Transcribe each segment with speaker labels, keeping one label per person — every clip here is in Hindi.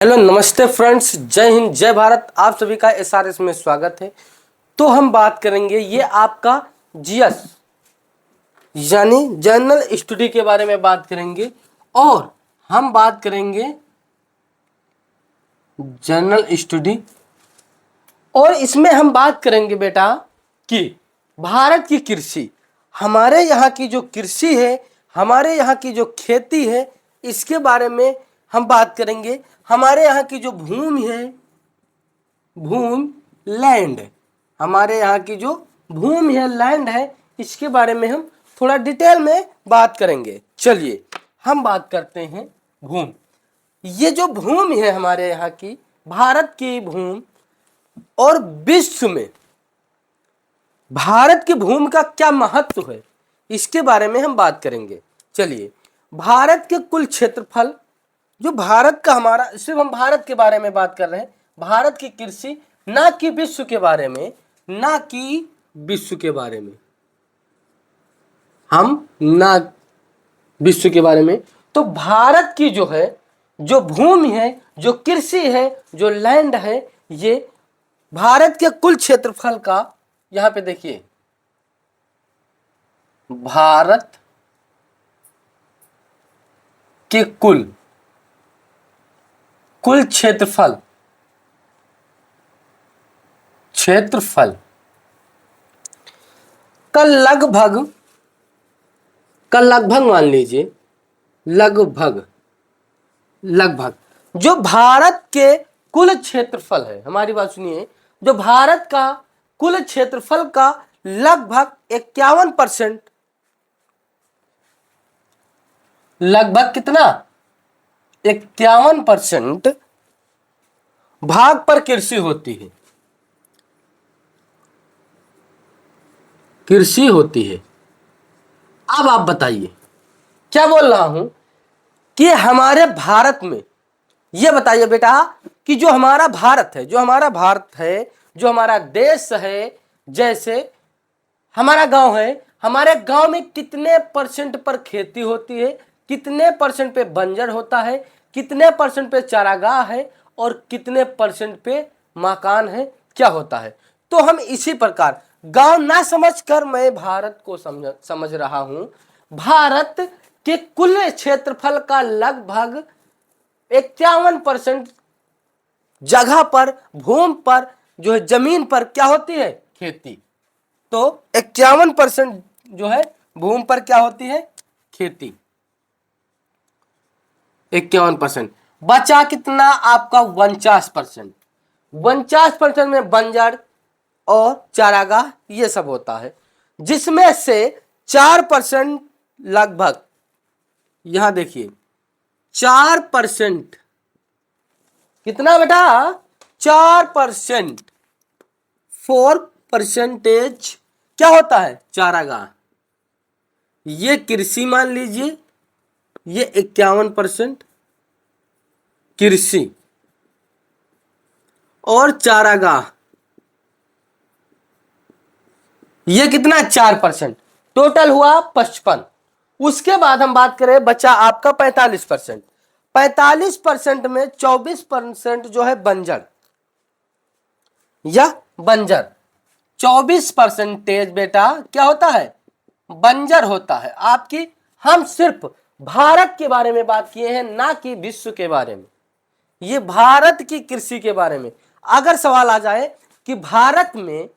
Speaker 1: हेलो नमस्ते फ्रेंड्स, जय हिंद जय भारत। आप सभी का एसआरएस में स्वागत है। तो हम बात करेंगे ये आपका जीएस यानी जनरल स्टडी के बारे में बात करेंगे। और हम बात करेंगे जनरल स्टडी और इसमें हम बात करेंगे बेटा कि भारत की कृषि, हमारे यहाँ की जो कृषि है, हमारे यहाँ की जो खेती है, इसके बारे में हम बात करेंगे। हमारे यहाँ की जो भूमि है, भूमि लैंड, हमारे यहाँ की जो भूमि है लैंड है, इसके बारे में हम थोड़ा डिटेल में बात करेंगे। चलिए हम बात करते हैं भूमि। ये जो भूमि है हमारे यहाँ की, भारत की भूमि और विश्व में भारत की भूमि का क्या महत्व है, इसके बारे में हम बात करेंगे। चलिए, भारत के कुल क्षेत्रफल, जो भारत का हमारा, सिर्फ हम भारत के बारे में बात कर रहे हैं, भारत की कृषि, ना कि विश्व के बारे में, ना कि विश्व के बारे में, हम ना विश्व के बारे में। तो भारत की जो है, जो भूमि है, जो कृषि है, जो लैंड है, ये भारत के कुल क्षेत्रफल का, यहां पे देखिए, भारत के कुल क्षेत्रफल का लगभग मान लीजिए, लगभग जो भारत के कुल क्षेत्रफल है, हमारी बात सुनिए, जो भारत का कुल क्षेत्रफल का लगभग 51%, लगभग कितना, 51% भाग पर कृषि होती है, कृषि होती है। अब आप बताइए, क्या बोल रहा हूं कि हमारे भारत में, ये बताइए बेटा कि जो हमारा भारत है, जो हमारा देश है, जैसे हमारा गांव है, हमारे गांव में कितने परसेंट पर खेती होती है, कितने परसेंट पे बंजर होता है, कितने परसेंट पे चारागाह है, और कितने परसेंट पे मकान है, क्या होता है। तो हम इसी प्रकार, गांव ना समझकर मैं भारत को समझ रहा हूं। भारत के कुल क्षेत्रफल का लगभग 51% जगह पर, भूमि पर, जो है जमीन पर, क्या होती है, खेती। तो 51% जो है भूमि पर क्या होती है, खेती। 51%, बचा कितना आपका 49%। 49% में बंजर और चारागाह ये सब होता है, जिसमें से 4% लगभग, यहां देखिए 4%, कितना बेटा, 4%, 4% क्या होता है, चारागाह। ये कृषि मान लीजिए, ये 51% कृषि और चारागाह, ये कितना, 4%, टोटल हुआ 55। उसके बाद हम बात करें, बचा आपका 45%। 45% में 24% जो है बंजर या बंजर, 24% बेटा क्या होता है, बंजर होता है आपकी। हम सिर्फ भारत के बारे में बात किए हैं, ना कि विश्व के बारे में। ये भारत की कृषि के बारे में अगर सवाल आ जाए कि भारत में,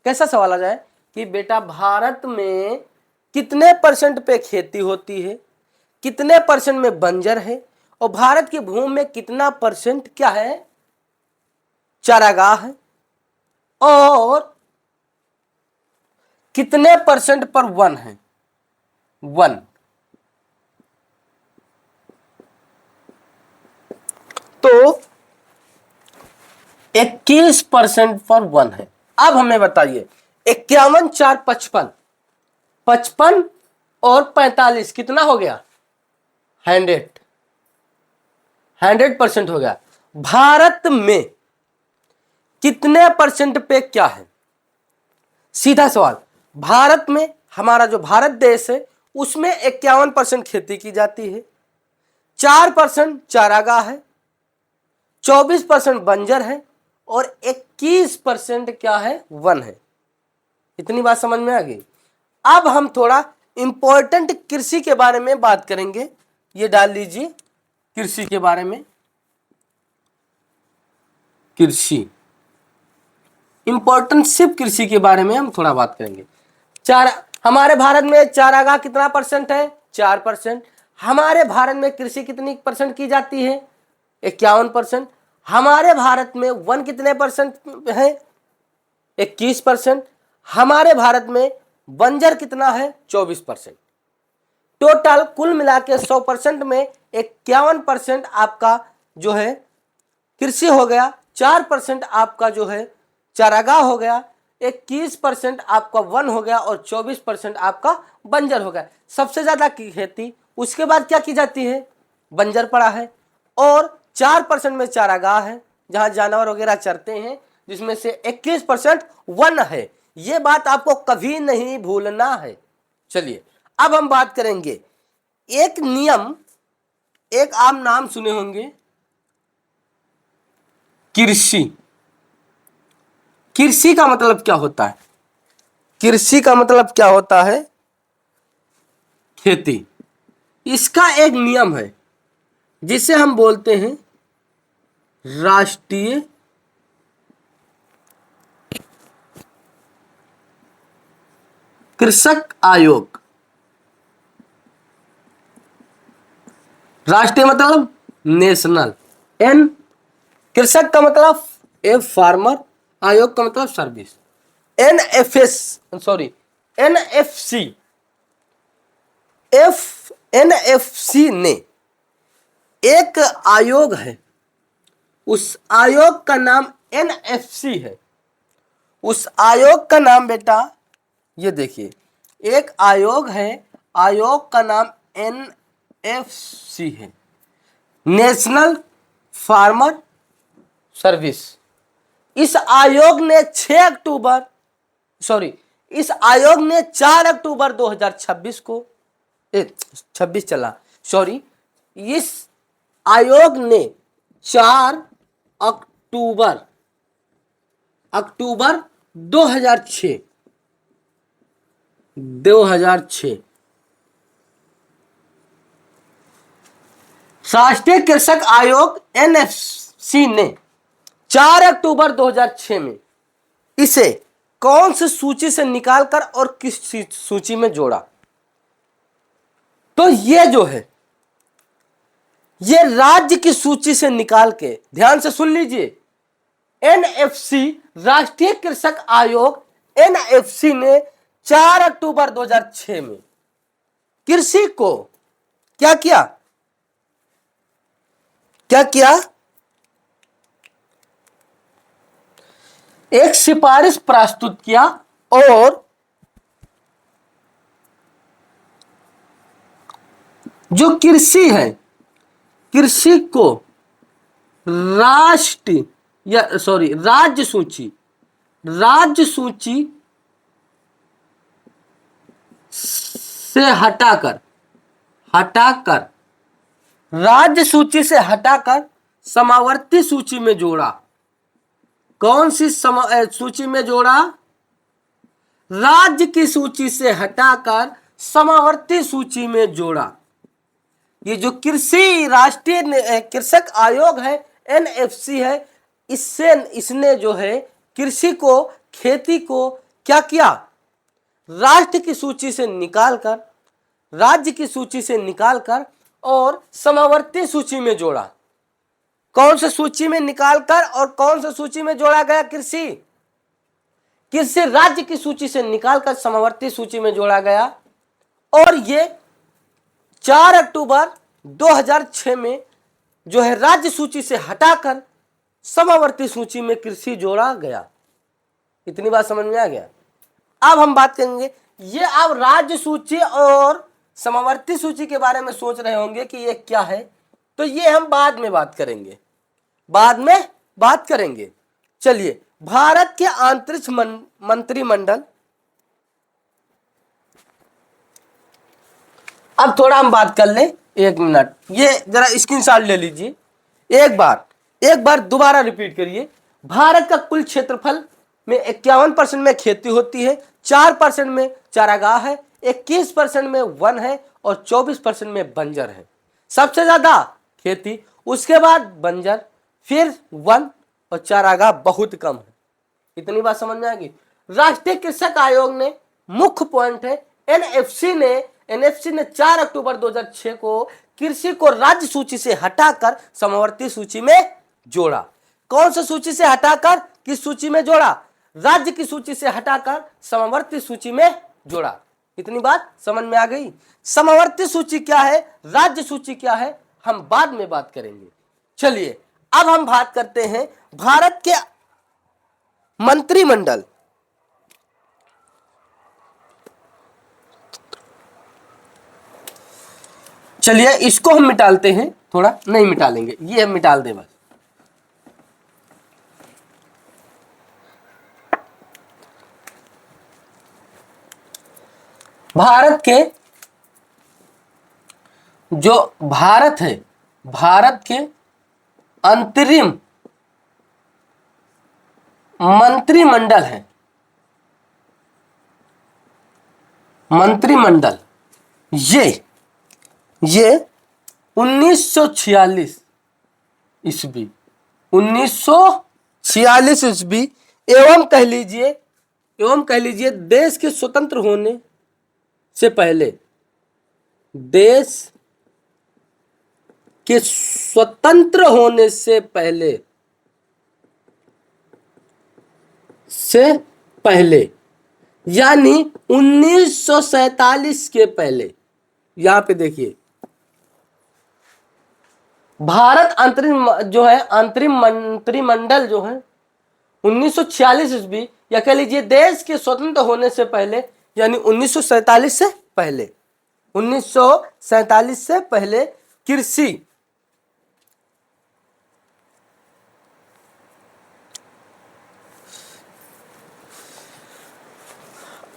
Speaker 1: कैसा सवाल आ जाए कि बेटा भारत में कितने परसेंट पे खेती होती है, कितने परसेंट में बंजर है, और भारत की भूमि में कितना परसेंट क्या है, चारागाह है, और कितने परसेंट पर वन है, वन। तो 21% पर वन है। अब हमें बताइए, 51 4 55, 55 और 45 कितना हो गया, 100% हो गया। भारत में कितने परसेंट पे क्या है, सीधा सवाल। भारत में, हमारा जो भारत देश है, उसमें 51% खेती की जाती है, 4% चारागाह है, 24% बंजर है और 21% क्या है, वन है। इतनी बात समझ में आ गई। अब हम थोड़ा इंपॉर्टेंट कृषि के बारे में बात करेंगे। ये डाल लीजिए कृषि के बारे में, कृषि इंपॉर्टेंट सिर्फ कृषि के बारे में हम थोड़ा बात करेंगे। हमारे भारत में चारागाह कितना परसेंट है, 4%। हमारे भारत में कृषि कितनी परसेंट की जाती है, 51%। हमारे भारत में वन कितने परसेंट है, 21%। हमारे भारत में बंजर कितना है, 24%। टोटल कुल मिला के 100% में 51% आपका जो है कृषि हो गया, 4% आपका जो है चारागाह हो गया, 21% आपका वन हो गया और 24% आपका बंजर हो गया। सबसे ज्यादा की खेती उसके बाद क्या की जाती है, बंजर पड़ा है, और 4% में चारागाह है जहां जानवर वगैरह चरते हैं, जिसमें से 21% वन है। ये बात आपको कभी नहीं भूलना है। चलिए अब हम बात करेंगे एक नियम, एक आप नाम सुने होंगे, कृषि। कृषि का मतलब क्या होता है, कृषि का मतलब क्या होता है, खेती। इसका एक नियम है जिसे हम बोलते हैं राष्ट्रीय कृषक आयोग। राष्ट्रीय मतलब नेशनल, एन कृषक का मतलब एफ फार्मर, आयोग का मतलब service, NFS sorry NFC, NFC ने एक आयोग है, उस आयोग का नाम एनएफसी है। उस आयोग का नाम बेटा ये देखिए, एक आयोग है, आयोग का नाम एनएफसी है, नेशनल फार्मर सर्विस। इस आयोग ने 4 अक्टूबर 2026 को 26 चला सॉरी, इस आयोग ने 4 अक्टूबर 2006 राष्ट्रीय कृषक आयोग एनएफसी ने 4 अक्टूबर 2006 में इसे कौन सी सूची से निकालकर और किस सूची में जोड़ा। तो ये जो है ये राज्य की सूची से निकाल के, ध्यान से सुन लीजिए, एनएफसी राष्ट्रीय कृषक आयोग एनएफसी ने 4 अक्टूबर 2006 में कृषि को क्या किया, एक सिफारिश प्रस्तुत किया और जो कृषि है, कृषि को राज्य सूची से हटाकर राज्य सूची से हटाकर समावर्ती सूची में जोड़ा। कौन सी सूची में जोड़ा, राज्य की सूची से हटाकर समावर्ती सूची में जोड़ा। ये जो कृषि राष्ट्रीय कृषक आयोग है एनएफसी है, इसने जो है कृषि को, खेती को क्या किया, राज्य की सूची से निकालकर और समावर्ती सूची में जोड़ा। कौन से सूची में निकालकर और कौन से सूची में जोड़ा गया, कृषि राज्य की सूची से निकालकर समावर्ती सूची में जोड़ा गया। और ये 4 अक्टूबर 2006 में जो है राज्य सूची से हटाकर समावर्ती सूची में कृषि जोड़ा गया। इतनी बात समझ में आ गया। अब हम बात करेंगे, ये आप राज्य सूची और समावर्ती सूची के बारे में सोच रहे होंगे कि ये क्या है, तो ये हम बाद में बात करेंगे। चलिए, भारत के अंतरिक्ष मंत्रिमंडल, अब थोड़ा हम बात कर ले, 1 मिनट, ये जरा स्क्रीनशॉट ले लीजिए एक बार। एक बार दोबारा रिपीट करिए। भारत का कुल क्षेत्रफल में 51% में खेती होती है, 4% में चारागाह है, 21% में वन है और 24% में बंजर है। सबसे ज्यादा खेती, उसके बाद बंजर, फिर वन और चारागाह बहुत कम है। इतनी बात समझ में आ गई। राष्ट्रीय कृषक आयोग ने मुख्य पॉइंट है, एनएफसी ने 4 अक्टूबर 2006 को कृषि को राज्य सूची से हटाकर समवर्ती सूची में जोड़ा। कौन सी सूची से हटाकर किस सूची में जोड़ा? राज्य की सूची से हटाकर समवर्ती सूची में जोड़ा। इतनी बात समझ में आ गई। समवर्ती सूची क्या है, राज्य सूची क्या है, हम बाद में बात करेंगे। चलिए अब हम बात करते हैं भारत के मंत्रिमंडल। चलिए इसको हम मिटालते हैं, थोड़ा नहीं मिटालेंगे, ये हम मिटाल दे बस। भारत के जो भारत है, भारत के अंतरिम मंत्रिमंडल है, मंत्रिमंडल ये 1946 ईस्वी 1946 ईस्वी एवं कह लीजिए देश के स्वतंत्र होने से पहले, देश के स्वतंत्र होने से पहले यानी 1947 के पहले, यहां पे देखिए भारत अंतरिम मंत्रिमंडल जो है 1946 ईस्वी या कह लीजिए देश के स्वतंत्र होने से पहले यानी 1947 से पहले, 1947 से पहले कृषि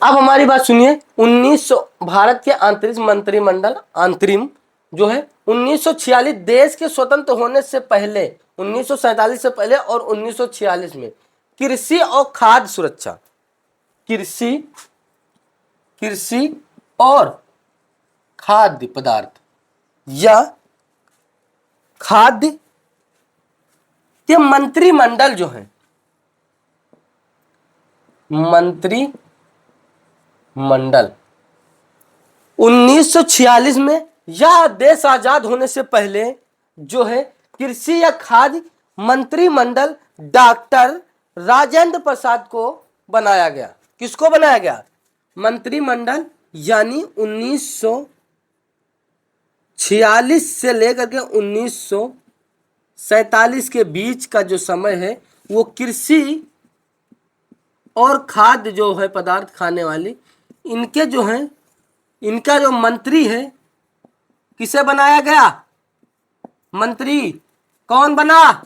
Speaker 1: अब हमारी बात सुनिए। 1900 भारत के अंतरिम मंत्रिमंडल अंतरिम जो है 1946 देश के स्वतंत्र होने से पहले, 1947 से पहले और 1946 में कृषि और खाद्य सुरक्षा, कृषि और खाद्य पदार्थ या खाद्य के मंत्रिमंडल जो है, मंत्रिमंडल 1946 में या देश आजाद होने से पहले जो है कृषि या खाद्य मंत्रिमंडल डॉक्टर राजेंद्र प्रसाद को बनाया गया। किसको बनाया गया? मंत्रिमंडल यानी 1946 से लेकर के 1947 के बीच का जो समय है वो कृषि और खाद्य जो है पदार्थ खाने वाली, इनके जो है, इनका जो मंत्री है किसे बनाया गया? मंत्री कौन बना?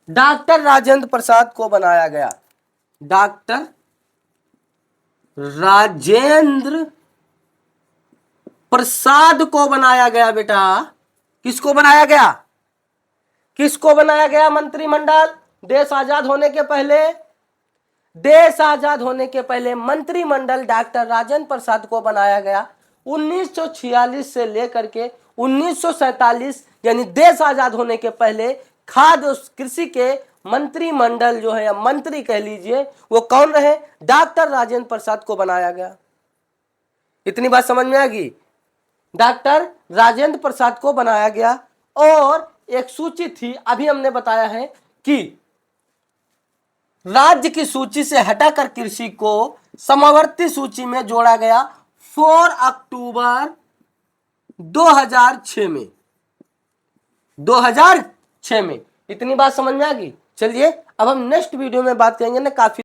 Speaker 1: डॉक्टर राजेंद्र प्रसाद को बनाया गया। डॉक्टर राजेंद्र प्रसाद को बनाया गया बेटा। किसको बनाया गया? किसको बनाया गया मंत्रिमंडल? देश आजाद होने के पहले, देश आजाद होने के पहले मंत्रिमंडल डॉक्टर राजेंद्र प्रसाद को बनाया गया। 1946 से लेकर के 1947 यानी देश आजाद होने के पहले खाद्य और कृषि के मंत्रिमंडल जो है या मंत्री कह लीजिए वो कौन रहे? डॉक्टर राजेंद्र प्रसाद को बनाया गया। इतनी बात समझ में आ गई। डॉक्टर राजेंद्र प्रसाद को बनाया गया और एक सूची थी, अभी हमने बताया है कि राज्य की सूची से हटाकर कृषि को समवर्ती सूची में जोड़ा गया 4 अक्टूबर 2006 में, 2006 में। इतनी बात समझ में आ गई। चलिए अब हम नेक्स्ट वीडियो में बात करेंगे ना काफी